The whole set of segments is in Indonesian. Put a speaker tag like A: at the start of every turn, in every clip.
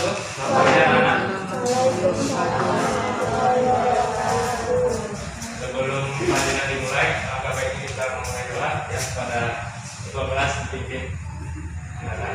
A: wabarakatuh. Selamat Sebelum pelajaran dimulai, maka baiknya kita memulai doa ya pada ketua kelas dipimpin. Silakan.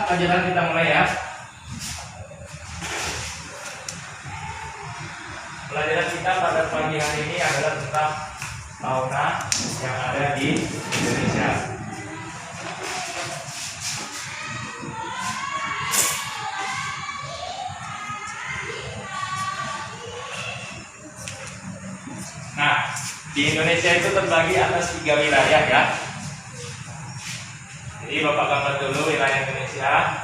A: Pelajaran kita mulai ya. Pelajaran kita pada pagi hari ini adalah tentang fauna yang ada di Indonesia. Nah, di Indonesia itu terbagi atas 3 wilayah ya. Jadi Bapak gambar dulu wilayah Indonesia.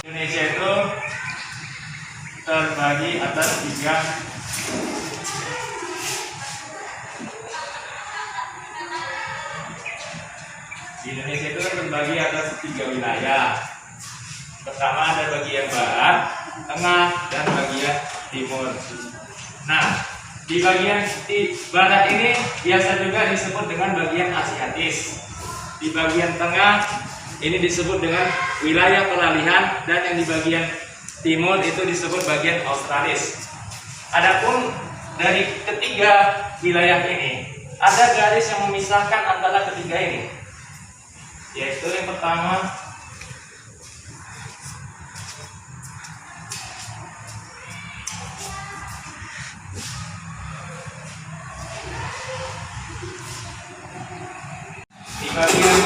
A: Indonesia itu terbagi atas 3 di Indonesia itu terbagi atas 3 wilayah. Pertama ada bagian barat, tengah, dan bagian timur. Nah, di bagian barat ini biasa juga disebut dengan bagian Asiatis. Di bagian tengah ini disebut dengan wilayah peralihan, dan yang di bagian timur itu disebut bagian Australis. Adapun dari ketiga wilayah ini ada garis yang memisahkan antara ketiga ini, yaitu yang pertama di bagian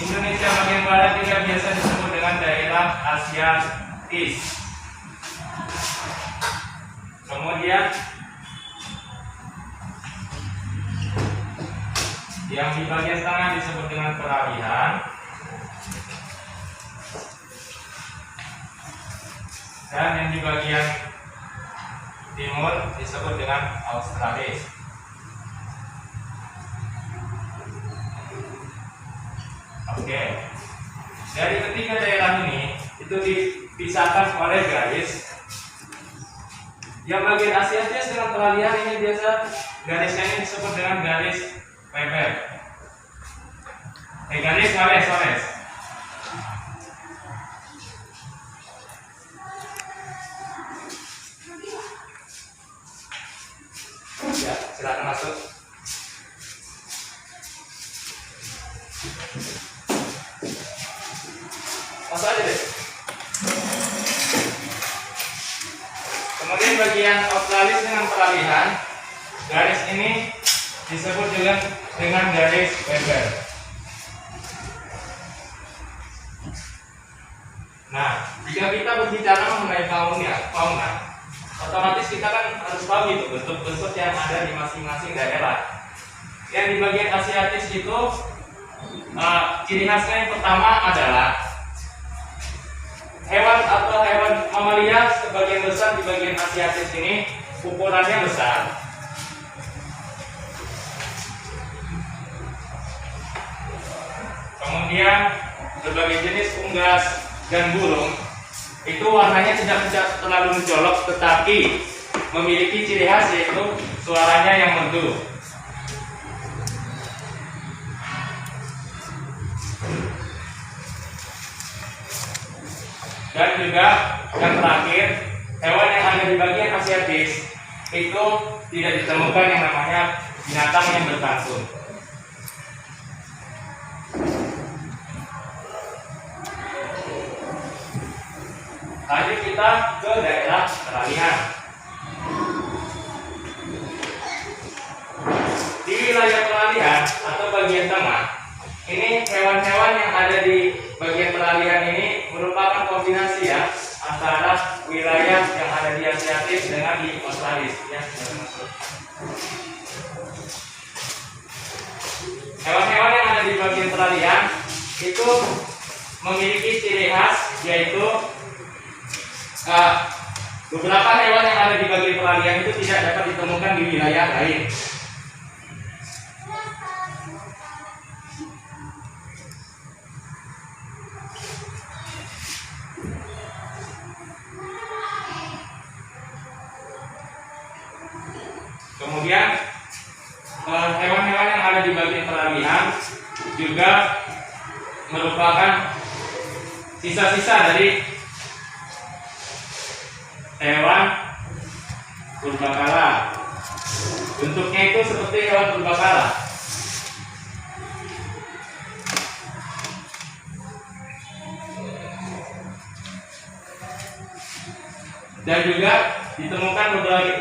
A: Indonesia bagian barat juga biasa disebut dengan daerah Asiatis. Kemudian yang di bagian tengah disebut dengan peralihan. Dan yang di bagian timur disebut dengan Australis. Oke, dari ketiga daerah ini itu dipisahkan oleh garis. Yang bagian Asiatis dengan peralihan ini biasa garisnya ini disebut dengan garis Weber. Garis Wales. Ya, silakan masuk. Masuk aja deh. Kemudian bagian Australis dengan peralihan, garis ini disebut juga dengan garis Weber. Nah, jika kita berbicara mengenai fauna, otomatis kita kan harus tahu itu bentuk-bentuk yang ada di masing-masing daerah. Yang di bagian Asiatis itu ciri khasnya yang pertama adalah hewan atau hewan mamalia sebagian besar di bagian Asiatis ini ukurannya besar. Kemudian berbagai jenis unggas dan burung itu warnanya tidak terlalu mencolok, tetapi memiliki ciri khas yaitu suaranya yang merdu. Dan juga yang terakhir, hewan yang ada di bagian asiatis itu tidak ditemukan yang namanya binatang yang berkantun. Lanjut kita ke daerah peralihan. Di wilayah peralihan atau bagian tengah, ini hewan-hewan yang ada di bagian peralihan ini merupakan kombinasi ya antara wilayah yang ada di asiatis dengan di australis ya. Hewan-hewan yang ada di bagian peralihan itu memiliki ciri khas, yaitu beberapa hewan yang ada di bagian peralihan itu tidak dapat ditemukan di wilayah lain. Kemudian hewan-hewan yang ada di bagian peralihan juga merupakan sisa-sisa dari hewan purbakala. Bentuknya itu seperti hewan purbakala. Dan juga ditemukan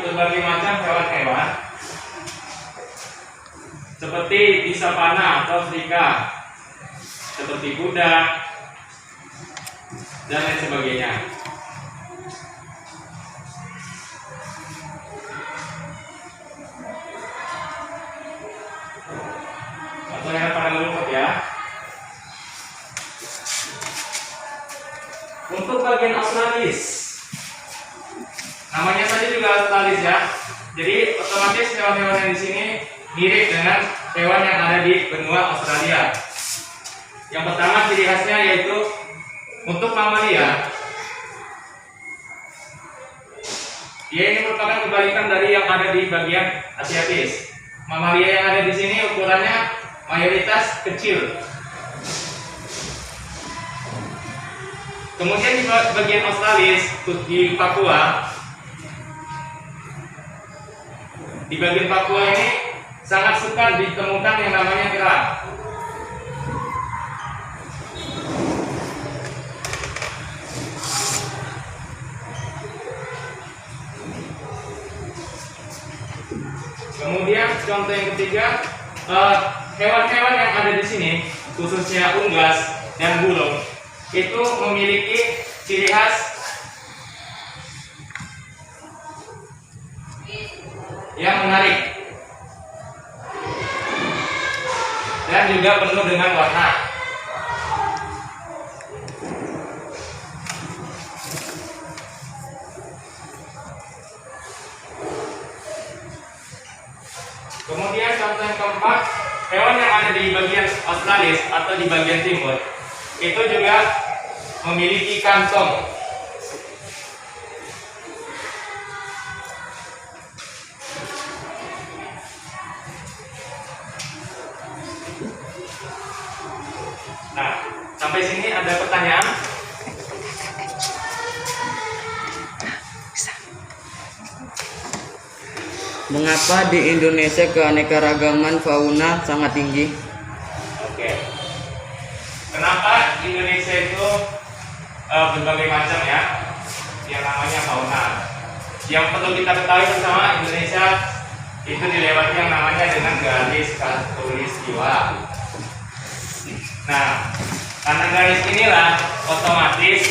A: berbagai macam hewan-hewan seperti di savana atau Afrika, seperti kuda dan lain sebagainya. Atau yang pada luput ya. Untuk bagian australis, namanya saja juga australis ya. Jadi otomatis hewan-hewan yang di sini mirip dengan hewan yang ada di benua Australia. Yang pertama ciri khasnya yaitu untuk mamalia, dia ini merupakan kebalikan dari yang ada di bagian asiatis. Mamalia yang ada di sini ukurannya mayoritas kecil. Kemudian di bagian australis, di Papua, di bagian Papua ini sangat suka ditemukan yang namanya kerang. Kemudian contoh yang ketiga, hewan-hewan yang ada di sini, khususnya unggas dan burung, itu memiliki ciri khas yang menarik dan juga penuh dengan warna. Kemudian contoh yang keempat, hewan yang ada di bagian australis atau di bagian timur itu juga memiliki kantong. Nah, sampai sini ada pertanyaan?
B: Mengapa di Indonesia keanekaragaman fauna sangat tinggi?
A: Oke. Kenapa Indonesia itu berbagai macam ya, yang namanya fauna. Yang perlu kita ketahui bersama, Indonesia itu dilewati yang namanya dengan garis khatulistiwa. Nah, karena garis inilah otomatis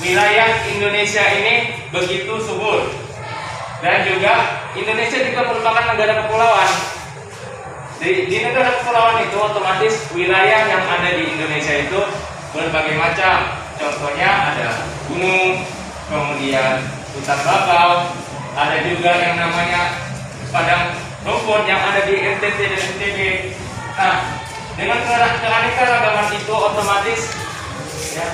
A: wilayah Indonesia ini begitu subur. Dan juga Indonesia juga merupakan negara kepulauan. Di negara kepulauan itu otomatis wilayah yang ada di Indonesia itu berbagai macam. Contohnya ada gunung, kemudian hutan bakau, ada juga yang namanya padang rumput yang ada di NTT dan NTB. Nah, dengan keanekaragaman itu otomatis ya,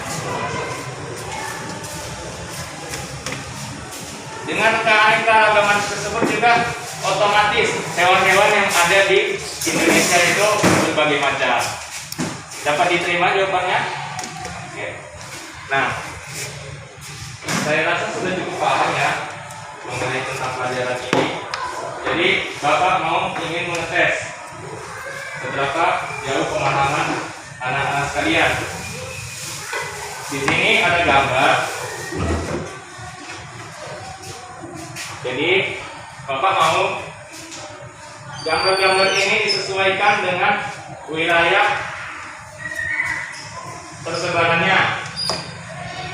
A: dengan keanekaragaman tersebut juga otomatis hewan-hewan yang ada di Indonesia itu berbagai macam. Dapat diterima jawabannya? Oke. Nah, saya rasa sudah cukup paham ya mengenai tentang pelajaran ini. Jadi Bapak ingin mengetes seberapa jauh pemahaman anak-anak sekalian. Di sini ada gambar. Jadi Bapak mau gambar-gambar ini disesuaikan dengan wilayah persebarannya.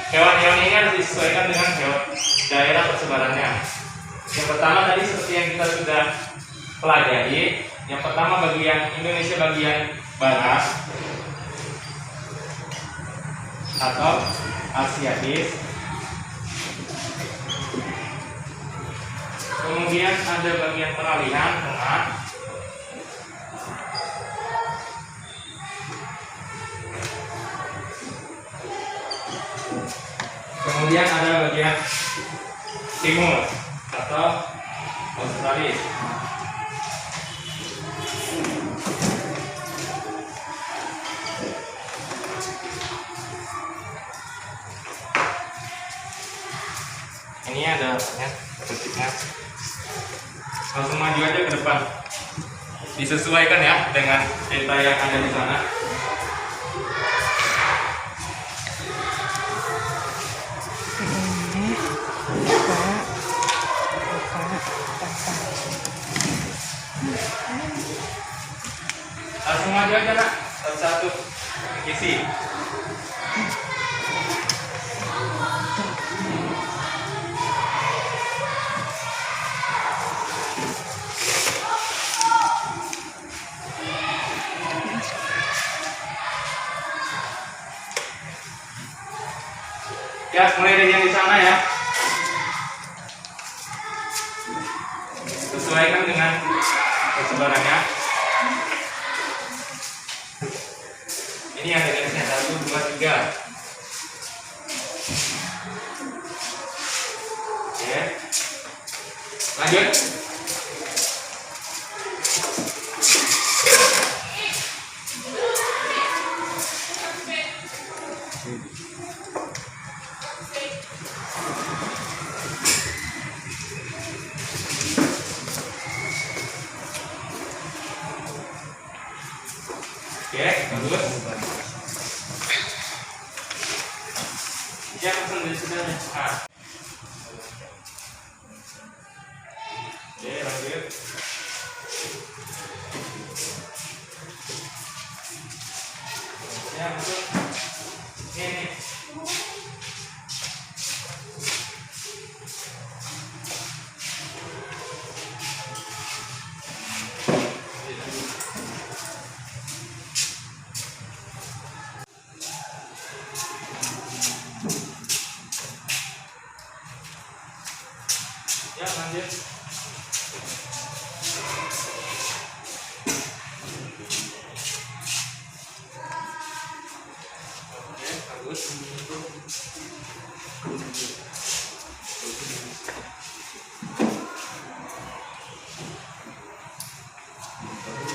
A: Hewan-hewan ini harus disesuaikan dengan daerah persebarannya. Yang pertama tadi seperti yang kita sudah pelajari, yang pertama bagian Indonesia bagian barat atau Asiatis. Kemudian ada bagian peralihan tengah. Kemudian ada bagian timur atau Australis. Ini ada petiknya. Langsung maju aja ke depan. Disesuaikan ya dengan data yang ada di sana. Langsung maju aja nak, satu-satu isi. Ya, mulai dari yang di sana ya. Sesuaikan dengan persebarannya. Ini yang garisnya 1, 2, 3. Oke. Lanjut. Oke, bagus. Ya, langsung dari sini. Oke, lanjut. Ya, masuk. Ini. Ya, lanjut. Oke, bagus.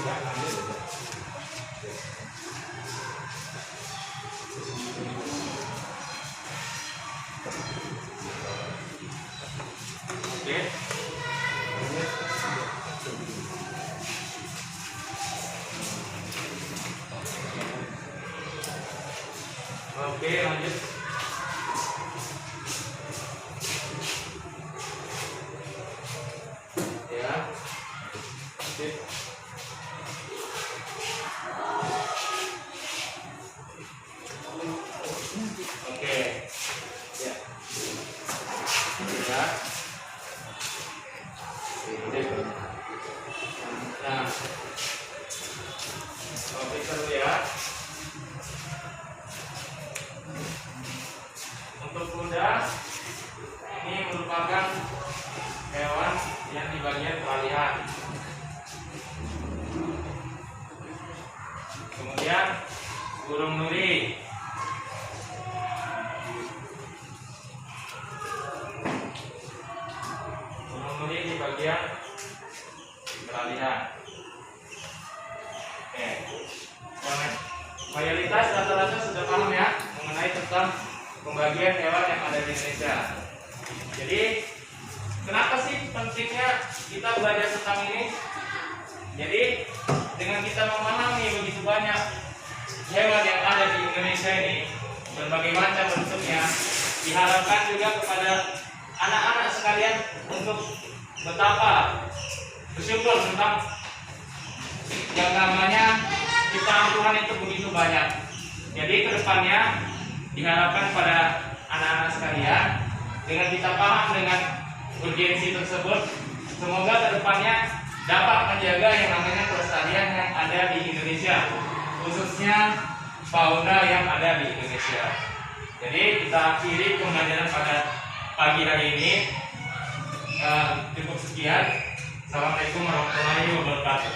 A: Ya, lanjut. Oke. Oke, lanjut. Ya. Oke. Oke. Ya. Ya. Nah, oke dulu ya. Untuk kuda, ini merupakan hewan yang di bagian peralihan. Kemudian burung nuri. Burung nuri di bagian sekalian. Oke. Mayoritas rata-rata sudah paham ya mengenai tentang pembagian hewan yang ada di Indonesia. Jadi, kenapa sih pentingnya kita belajar tentang ini? Jadi, dengan kita memahami begitu banyak hewan yang ada di Indonesia ini, berbagai macam bentuknya, diharapkan juga kepada anak-anak sekalian untuk betapa bersyukur tentang yang namanya ciptaan Tuhan itu begitu banyak. Jadi kedepannya diharapkan pada anak-anak sekalian dengan kita paham dengan urgensi tersebut, semoga kedepannya dapat menjaga yang namanya kelestarian yang ada di Indonesia, khususnya fauna yang ada di Indonesia. Jadi kita akhiri pembelajaran pada pagi hari ini. Cukup sekian. Assalamualaikum warahmatullahi wabarakatuh.